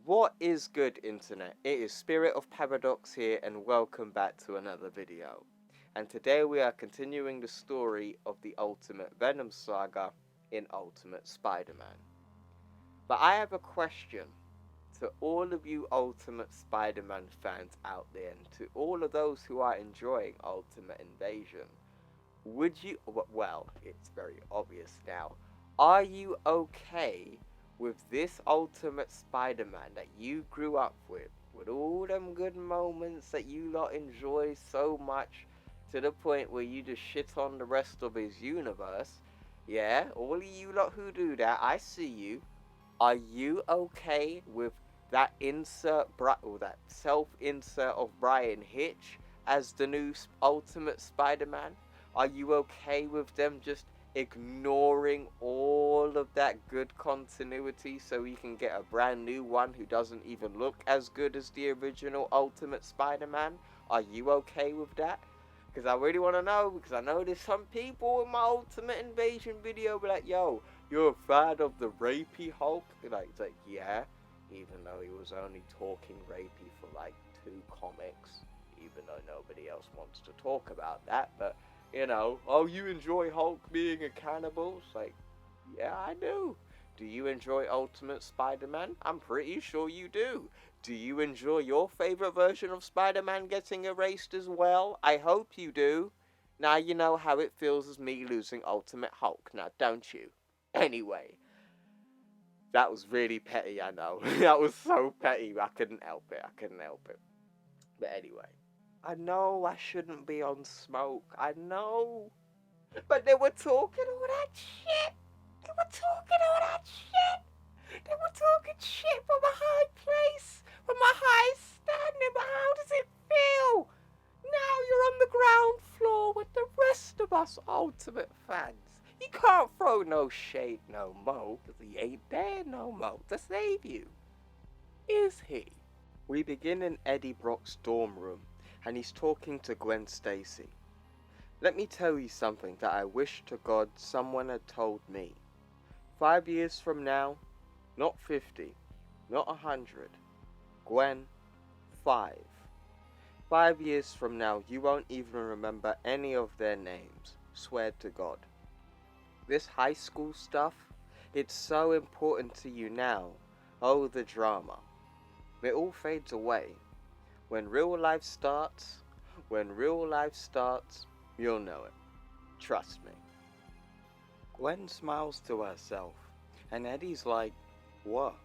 What is good, internet? It is Spirit of Paradox here, and welcome back to another video. And today we are continuing the story of the Ultimate Venom Saga in Ultimate Spider-Man. But I have a question to all of you Ultimate Spider-Man fans out there, and to all of those who are enjoying Ultimate Invasion. Would you, well, it's very obvious now, are you okay with this Ultimate Spider-Man that you grew up with all them good moments that you lot enjoy so much, to the point where you just shit on the rest of his universe? Yeah, all of you lot who do that, I see you. Are you okay with that that self-insert of Brian Hitch as the new Ultimate Spider-Man? Are you okay with them just ignoring all of that good continuity so we can get a brand new one who doesn't even look as good as the original Ultimate Spider-Man? Are you okay with that? Because I really want to know, because I know there's some people in my Ultimate Invasion video be like, yo, you're a fan of the rapey Hulk? It's like, yeah, even though he was only talking rapey for like 2 comics, even though nobody else wants to talk about that. But you know, oh, you enjoy Hulk being a cannibal? It's like, yeah, I do. Do you enjoy Ultimate Spider-Man? I'm pretty sure you do. Do you enjoy your favorite version of Spider-Man getting erased as well? I hope you do. Now you know how it feels as me losing Ultimate Hulk, now don't you? Anyway, that was really petty, I know. That was so petty, I couldn't help it. But anyway, I know I shouldn't be on smoke, I know. But they were talking all that shit. They were talking shit from a high place, from a high standing. But how does it feel? Now you're on the ground floor with the rest of us Ultimate fans. You can't throw no shade no more, because he ain't there no more to save you. Is he? We begin in Eddie Brock's dorm room, and he's talking to Gwen Stacy. Let me tell you something that I wish to God someone had told me. 5 years from now, not 50, not 100, Gwen, 5. 5 years from now, you won't even remember any of their names, swear to God. This high school stuff, it's so important to you now. Oh, the drama. It all fades away. When real life starts, you'll know it. Trust me. Gwen smiles to herself, and Eddie's like, what?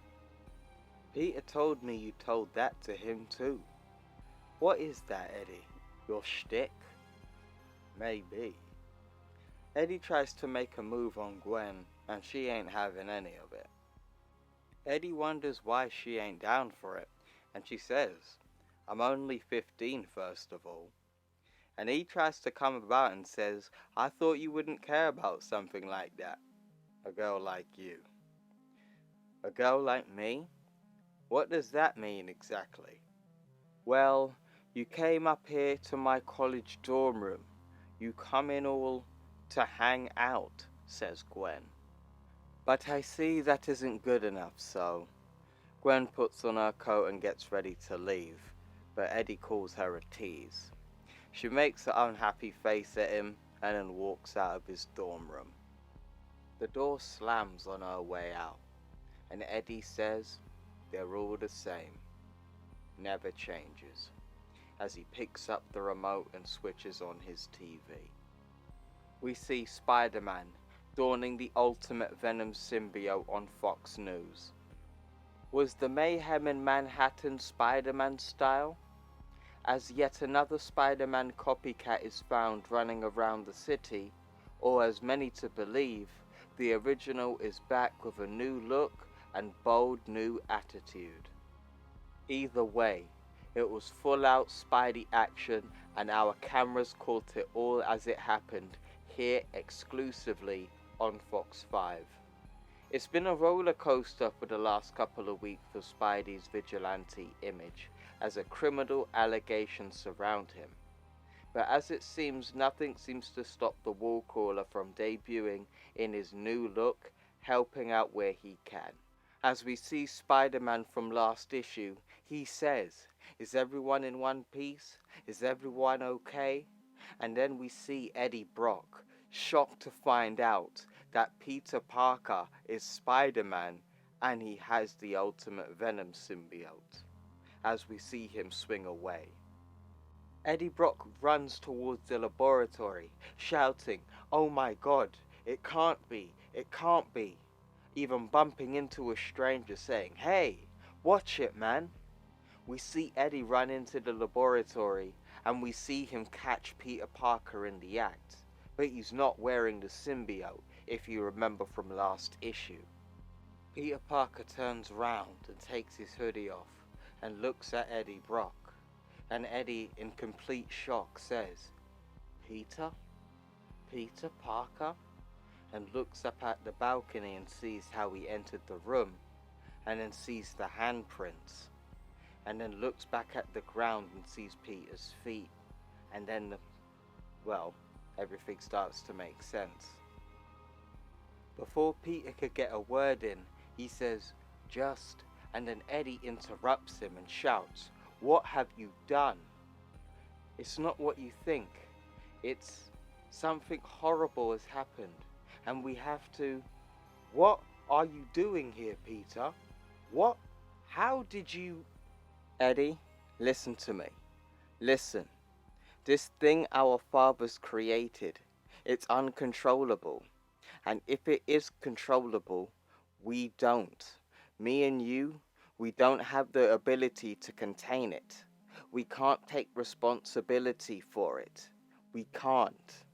Peter told me you told that to him too. What is that, Eddie? Your shtick? Maybe. Eddie tries to make a move on Gwen, and she ain't having any of it. Eddie wonders why she ain't down for it, and she says, I'm only 15 first of all. And he tries to come about and says, I thought you wouldn't care about something like that. A girl like you. A girl like me? What does that mean exactly? Well, you came up here to my college dorm room. You come in all to hang out, says Gwen. But I see that isn't good enough, so Gwen puts on her coat and gets ready to leave, but Eddie calls her a tease. She makes an unhappy face at him and then walks out of his dorm room. The door slams on her way out, and Eddie says they're all the same. Never changes, as he picks up the remote and switches on his TV. We see Spider-Man donning the Ultimate Venom symbiote on Fox News. Was the mayhem in Manhattan Spider-Man style? As yet another Spider-Man copycat is found running around the city, or as many to believe, the original is back with a new look and bold new attitude. Either way, it was full-out Spidey action, and our cameras caught it all as it happened, here exclusively on Fox 5. It's been a roller coaster for the last couple of weeks for Spidey's vigilante image, as a criminal allegations surround him. But as it seems, nothing seems to stop the wall crawler from debuting in his new look, helping out where he can. As we see Spider-Man from last issue, he says, "Is everyone in one piece? Is everyone okay?" And then we see Eddie Brock, shocked to find out that Peter Parker is Spider-Man and he has the ultimate Venom symbiote, as we see him swing away. Eddie Brock runs towards the laboratory, shouting, "Oh my God, it can't be, it can't be," even bumping into a stranger saying, "Hey, watch it, man." We see Eddie run into the laboratory and we see him catch Peter Parker in the act, but he's not wearing the symbiote, if you remember from last issue. Peter Parker turns round and takes his hoodie off and looks at Eddie Brock, and Eddie, in complete shock, says, "Peter? Peter Parker?" and looks up at the balcony and sees how he entered the room, and then sees the handprints, and then looks back at the ground and sees Peter's feet, and then, everything starts to make sense. Before Peter could get a word in, he says, "Just," and then Eddie interrupts him and shouts, "What have you done? It's not what you think. It's something horrible has happened, and we have to..." "What are you doing here, Peter? What? How did you..." "Eddie, listen to me. Listen. This thing our fathers created, it's uncontrollable. And if it is controllable, we don't. Me and you, we don't have the ability to contain it. We can't take responsibility for it. We can't.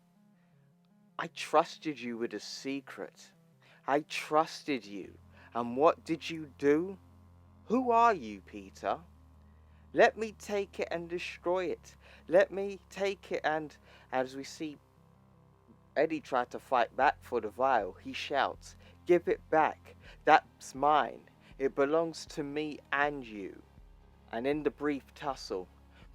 I trusted you with a secret. I trusted you. And what did you do? Who are you, Peter? Let me take it and destroy it. Let me take it and..." As we see Eddie try to fight back for the vial, he shouts, "Give it back. That's mine. It belongs to me and you." And in the brief tussle,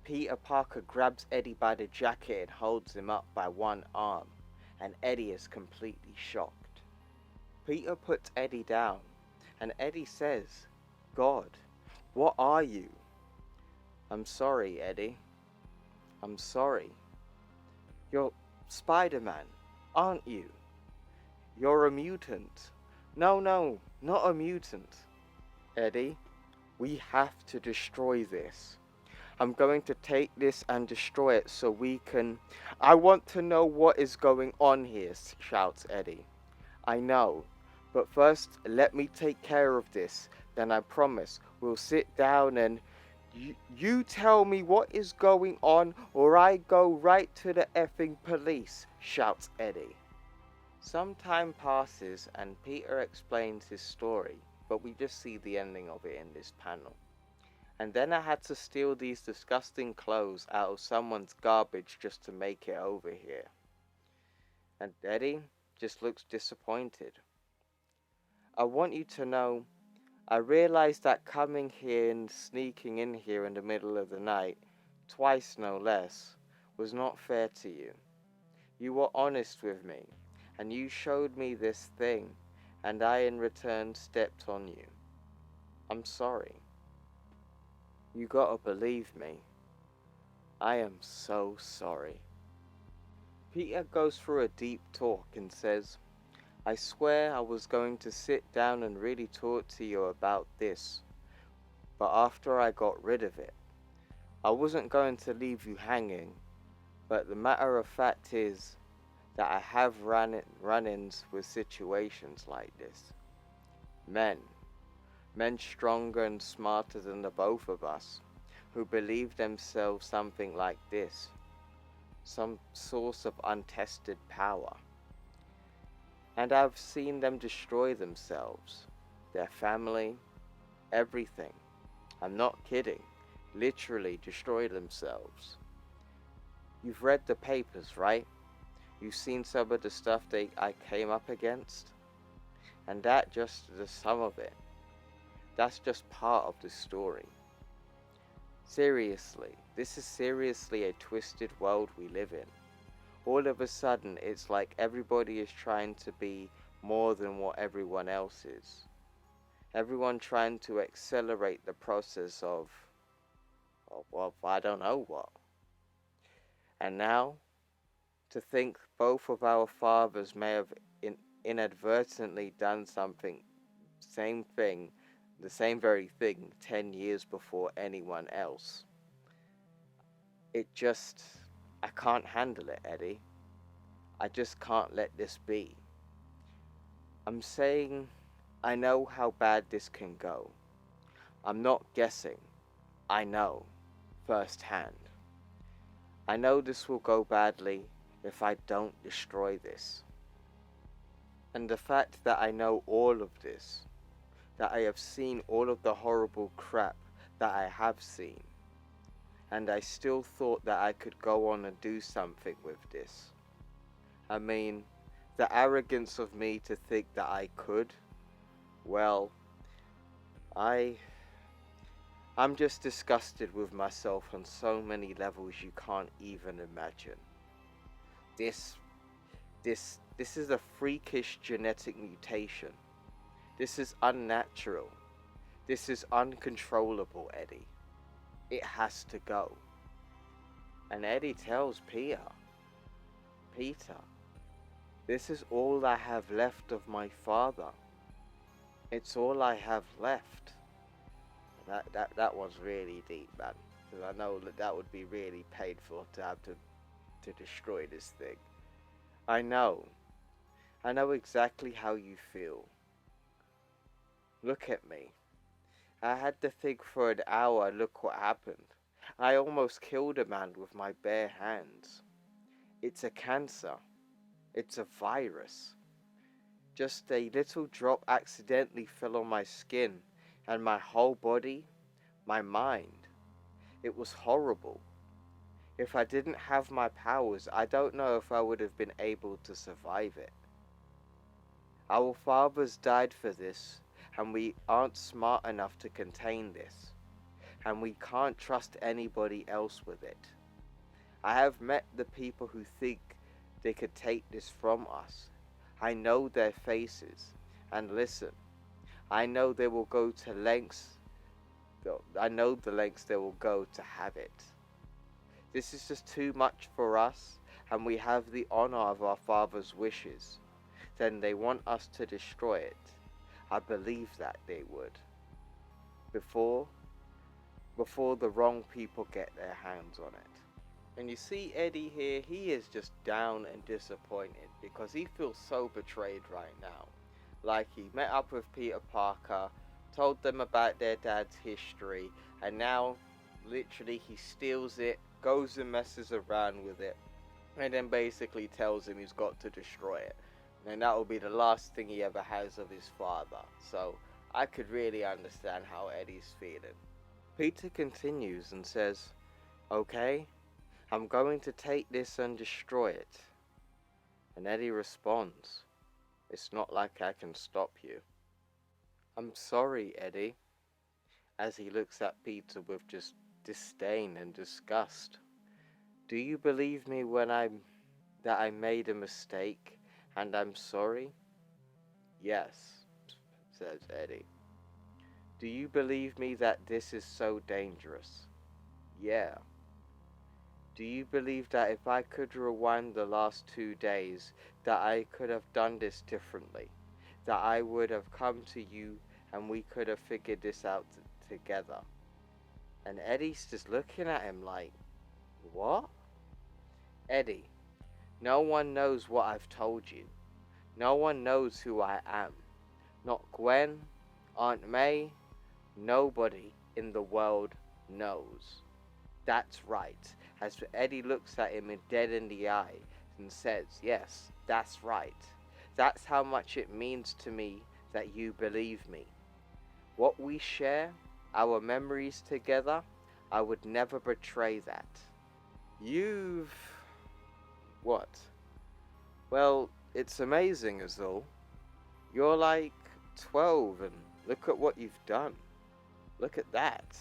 Peter Parker grabs Eddie by the jacket and holds him up by one arm, and Eddie is completely shocked. Peter puts Eddie down, and Eddie says, "God, what are you?" "I'm sorry, Eddie. I'm sorry. You're Spider-Man, aren't you? You're a mutant." "No, not a mutant." "Eddie, we have to destroy this. I'm going to take this and destroy it so we can..." "I want to know what is going on here," shouts Eddie. "I know, but first let me take care of this, then I promise we'll sit down and..." You tell me what is going on or I go right to the effing police," shouts Eddie. Some time passes and Peter explains his story, but we just see the ending of it in this panel. "And then I had to steal these disgusting clothes out of someone's garbage just to make it over here." And Eddie just looks disappointed. "I want you to know, I realized that coming here and sneaking in here in the middle of the night, twice no less, was not fair to you. You were honest with me, and you showed me this thing, and I in return stepped on you. I'm sorry. You gotta believe me. I am so sorry." Peter goes through a deep talk and says, "I swear I was going to sit down and really talk to you about this, but after I got rid of it, I wasn't going to leave you hanging, but the matter of fact is that I have run-ins with situations like this. Men stronger and smarter than the both of us, who believe themselves something like this, some source of untested power. And I've seen them destroy themselves, their family, everything. I'm not kidding, literally destroy themselves. You've read the papers, right? You've seen some of the stuff I came up against? And that just is some of it. That's just part of the story. Seriously, this is seriously a twisted world we live in. All of a sudden, it's like everybody is trying to be more than what everyone else is. Everyone trying to accelerate the process of I don't know what. And now, to think both of our fathers may have inadvertently done the same very thing 10 years before anyone else. I can't handle it, Eddie. I just can't let this be. I'm saying I know how bad this can go. I'm not guessing. I know, firsthand. I know this will go badly if I don't destroy this. And the fact that I know all of this, that I have seen all of the horrible crap that I have seen, and I still thought that I could go on and do something with this. I mean, the arrogance of me to think that I could, well, I'm just disgusted with myself on so many levels you can't even imagine. This is a freakish genetic mutation. This is unnatural. This is uncontrollable, Eddie. It has to go. And Eddie tells Peter, this is all I have left of my father. It's all I have left. That one's really deep, man. Because I know that would be really painful to have to destroy this thing. I know exactly how you feel. Look at me. I had to think for an hour, look what happened. I almost killed a man with my bare hands. It's a cancer. It's a virus. Just a little drop accidentally fell on my skin, and my whole body, my mind. It was horrible. If I didn't have my powers, I don't know if I would have been able to survive it. Our fathers died for this, and we aren't smart enough to contain this, and we can't trust anybody else with it. I have met the people who think they could take this from us. I know their faces, and listen, I know they will go to lengths, I know the lengths they will go to have it. This is just too much for us, and we have the honor of our father's wishes. Then they want us to destroy it. I believe that they would. Before the wrong people get their hands on it. And you see Eddie here, he is just down and disappointed because he feels so betrayed right now. Like he met up with Peter Parker, told them about their dad's history, and now literally he steals it, goes and messes around with it, and then basically tells him he's got to destroy it. And that will be the last thing he ever has of his father. So I could really understand how Eddie's feeling. Peter continues and says, okay, I'm going to take this and destroy it. And Eddie responds, it's not like I can stop you. I'm sorry, Eddie, as he looks at Peter with just disdain and disgust. Do you believe me when that I made a mistake and I'm sorry? Yes, says Eddie. Do you believe me that this is so dangerous? Yeah. Do you believe that if I could rewind the last 2 days, that I could have done this differently? That I would have come to you and we could have figured this out together? And Eddie's just looking at him like, what? Eddie, no one knows what I've told you. No one knows who I am. Not Gwen, Aunt May, nobody in the world knows. That's right. As Eddie looks at him dead in the eye and says, yes, that's right. That's how much it means to me that you believe me. What we share, our memories together, I would never betray that. What? Well, it's amazing, Azul. You're like 12 and look at what you've done. Look at that.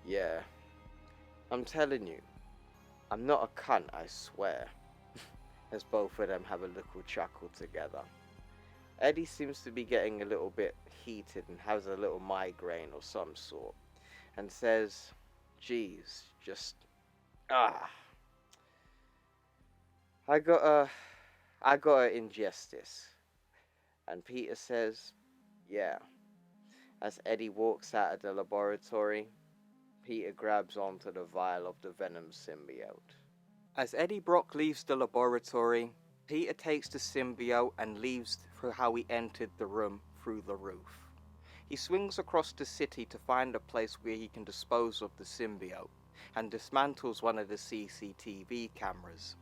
Yeah. I'm telling you, I'm not a cunt, I swear. As both of them have a little chuckle together. Eddie seems to be getting a little bit heated and has a little migraine or some sort, and says, "Geez, just ah, I gotta, I gotta ingest this." And Peter says, "Yeah." As Eddie walks out of the laboratory, Peter grabs onto the vial of the Venom symbiote. As Eddie Brock leaves the laboratory, Peter takes the symbiote and leaves through how he entered the room through the roof. He swings across the city to find a place where he can dispose of the symbiote and dismantles one of the CCTV cameras.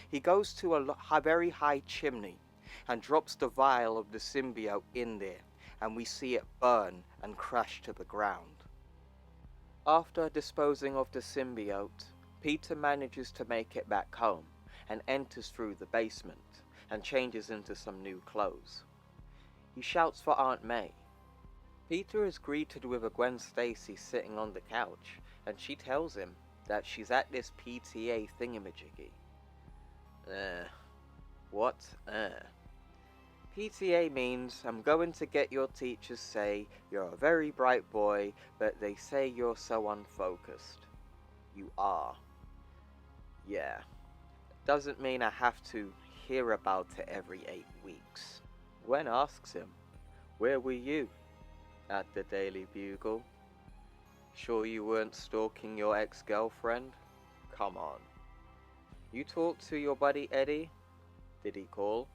He goes to a very high chimney and drops the vial of the symbiote in there, and we see it burn and crash to the ground. After disposing of the symbiote, Peter manages to make it back home and enters through the basement and changes into some new clothes. He shouts for Aunt May. Peter is greeted with a Gwen Stacy sitting on the couch, and she tells him that she's at this PTA thingamajiggy. What? PTA means I'm going to get your teachers say you're a very bright boy, but they say you're so unfocused. You are. Yeah. Doesn't mean I have to hear about it every 8 weeks. Gwen asks him, "Where were you?" "At the Daily Bugle." "Sure you weren't stalking your ex-girlfriend?" "Come on." "You talked to your buddy Eddie?" "Did he call?"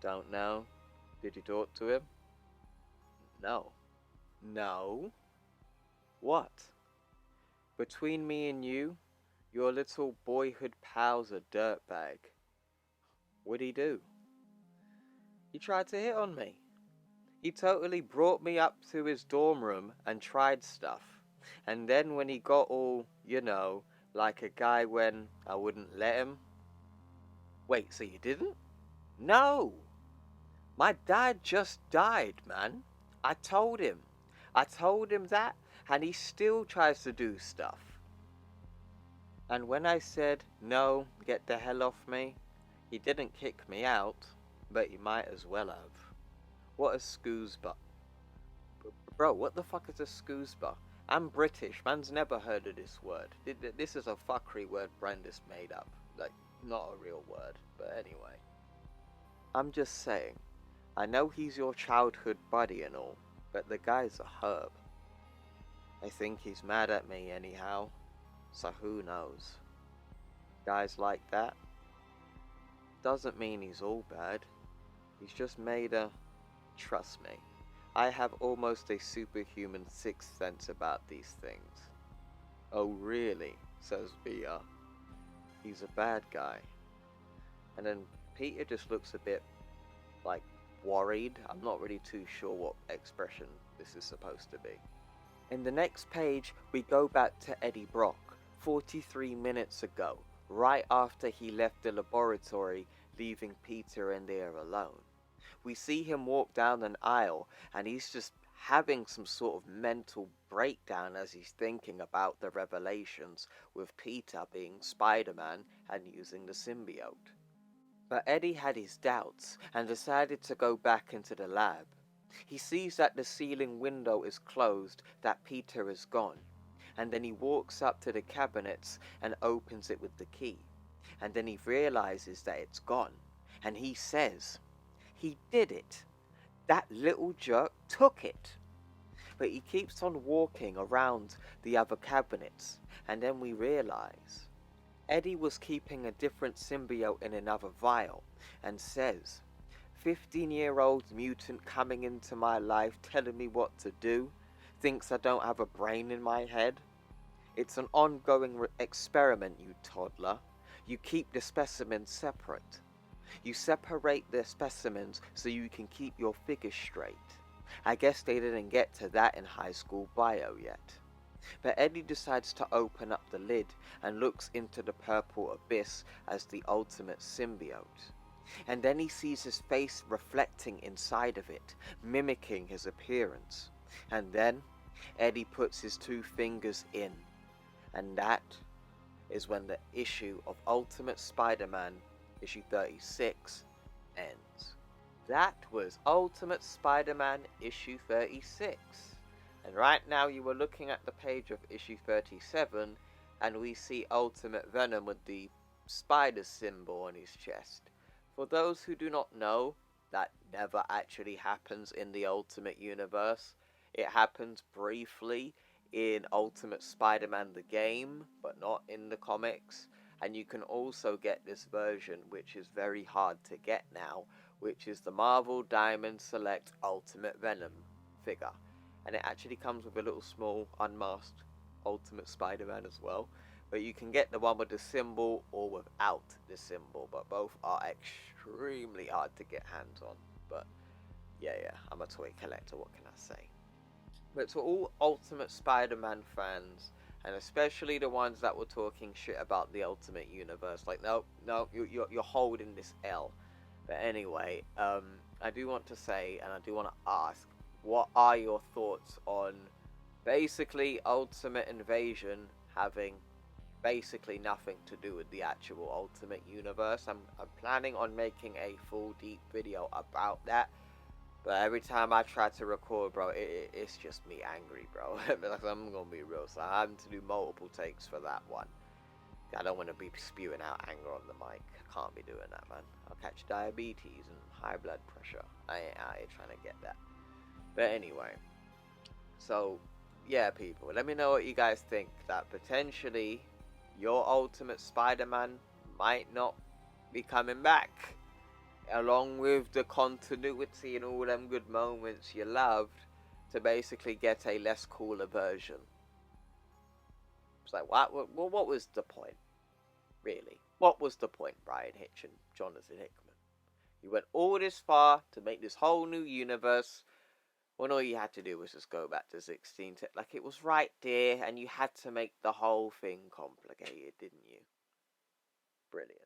"Don't know." "Did you talk to him?" "No." "No?" "What?" "Between me and you, your little boyhood pal's a dirtbag." "What'd he do?" "He tried to hit on me. He totally brought me up to his dorm room and tried stuff. And then when he got all, like a guy when I wouldn't let him." "Wait, so you didn't?" "No! My dad just died, man. I told him. I told him that, and he still tries to do stuff." "And when I said, 'No, get the hell off me,' he didn't kick me out, but he might as well have. What a scoosba." Bro, what the fuck is a scoosba? I'm British, man's never heard of this word. This is a fuckery word Brandis made up. Like, not a real word, but anyway. "I'm just saying, I know he's your childhood buddy and all, but the guy's a herb. I think he's mad at me anyhow, so who knows. Guys like that doesn't mean he's all bad. He's just made a... Trust me, I have almost a superhuman sixth sense about these things." "Oh really?" says Bia. "He's a bad guy." And then Peter just looks a bit, like, worried. I'm not really too sure what expression this is supposed to be. In the next page, we go back to Eddie Brock, 43 minutes ago, right after he left the laboratory, leaving Peter in there alone. We see him walk down an aisle, and he's just having some sort of mental breakdown as he's thinking about the revelations with Peter being Spider-Man and using the symbiote. But Eddie had his doubts and decided to go back into the lab. He sees that the ceiling window is closed, that Peter is gone, and then he walks up to the cabinets and opens it with the key. And then he realizes that it's gone, and he says, "He did it. That little jerk took it." But he keeps on walking around the other cabinets, and then we realize Eddie was keeping a different symbiote in another vial, and says, 15-year-old mutant coming into my life telling me what to do, thinks I don't have a brain in my head. It's an ongoing experiment, you toddler. You keep the specimens separate. You separate the specimens so you can keep your figures straight. I guess they didn't get to that in high school bio yet. But Eddie decides to open up the lid and looks into the purple abyss as the ultimate symbiote. And then he sees his face reflecting inside of it, mimicking his appearance. And then Eddie puts his 2 fingers in. And that is when the issue of Ultimate Spider-Man, issue 36, ends. That was Ultimate Spider-Man issue 36. And right now you were looking at the page of issue 37, and we see Ultimate Venom with the spider symbol on his chest. For those who do not know, that never actually happens in the Ultimate Universe. It happens briefly in Ultimate Spider-Man the game, but not in the comics. And you can also get this version, which is very hard to get now, which is the Marvel Diamond Select Ultimate Venom figure. And it actually comes with a little small unmasked Ultimate Spider-Man as well. But you can get the one with the symbol or without the symbol, but both are extremely hard to get hands on. But yeah, I'm a toy collector, what can I say? But to all Ultimate Spider-Man fans, and especially the ones that were talking shit about the Ultimate Universe, like, no, you're holding this L. But anyway, I do want to say, and I do want to ask, what are your thoughts on basically Ultimate Invasion having basically nothing to do with the actual Ultimate Universe? I'm planning on making a full deep video about that. But every time I try to record, bro, it's just me angry, bro. I'm gonna be real, so I'm having to do multiple takes for that one. I don't want to be spewing out anger on the mic. I can't be doing that, man. I'll catch diabetes and high blood pressure. I ain't out here trying to get that. But anyway, so yeah, people, let me know what you guys think. That potentially your Ultimate Spider-Man might not be coming back, along with the continuity and all them good moments you loved, to basically get a less cooler version. It's like, what was the point? Really? What was the point, Brian Hitch and Jonathan Hickman? You went all this far to make this whole new universe, when all you had to do was just go back to 16. Like, it was right there, and you had to make the whole thing complicated, didn't you? Brilliant.